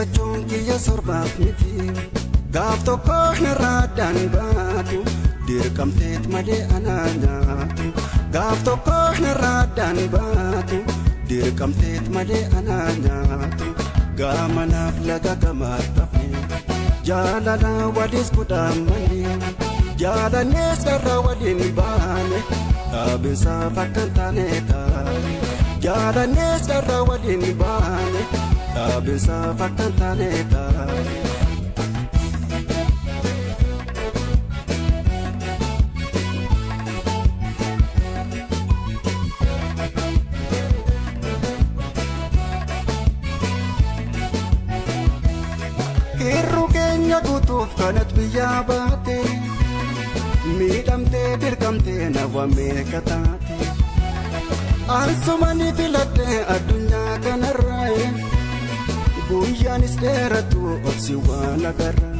Eebbachuun kiyya sorbaaf miti gaaf tokko narraadhaan baatu dirqamteet malee anaa nyaatu gaaf tokko narraadhaan baatu dirqamteet malee anaa nyaatu gaamanaaf laga gamaadhafe jaalala waliis kudhaamanii jaalannees irra waliin baane dhaabinsaaf akka hin taane taane jaalannees irra waliin baane dhaabinsaaf akka hin taane taane. Hirru keenya guutuuf kanat biyyaa baate miidhamtee dirqamtee nawa meeqa taate ansumanii filadhee addunyaa kanarraa guyyaanis dheeratu obsi waan agarra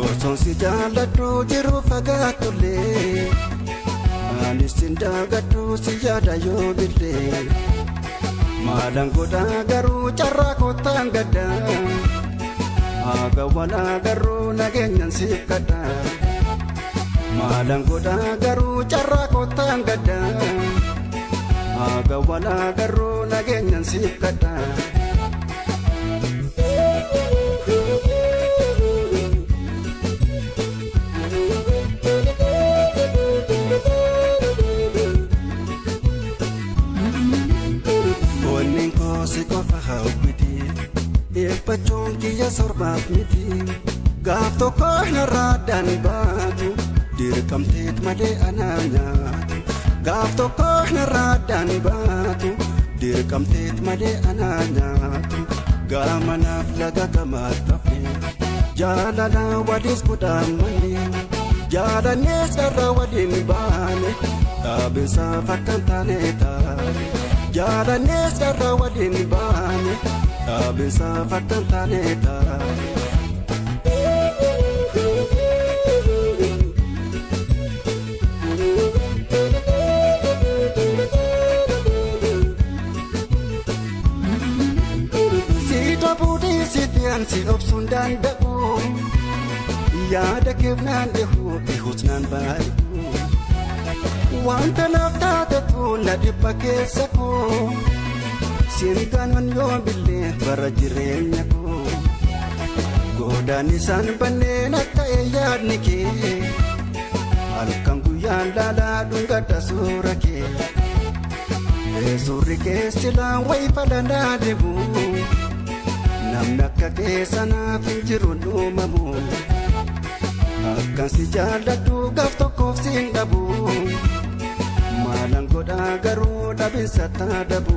osoon si jaalladhu jiru fagaatullee anis sin daagadhu si yaada yoo billee maalaan godhaa garuu carraa kottaan gaddaa aga walaa garuu nageenyan siif kadhaa maalaan godhaa garuu carraa kottaan gaddaa aga walaa garuu nageenyan siif kadhaa. Onneen koo si qofa hawwiti eebbachuun kiyya sorbaaf miti gaaf tokko narraadhaan baatu dirqamteet malee anaa nyaatu gaaf tokko narraadhaan baatu dirqamteet malee anaa nyaatu gaamanaaf laga gamaadhafe jaalala waliis kudhaamanii jaalannees irra waliin baane dhaabinsaaf akka hin taane taane jaalannees irra waliin baane dhaabinsaaf akka hin taane taane. Si dhabuudhii sitti si obsuun danda'u yaada keefnaan dhihus naan baay'u wanta naaf taatetu na dhibba keessa koo singanon yoo billee bara jireenya koo godaan isaan banneen akka yaadni kee halkan guyyaan laalaa dhungadha suura kee suurri kee silaan wayi falanaa deemu namni akka keessa naaf hin jiru uumamu akkan si jaalladhu gaaf tokkoof siin dhabu maalaan godhaa garuu dhabinsa taadabu.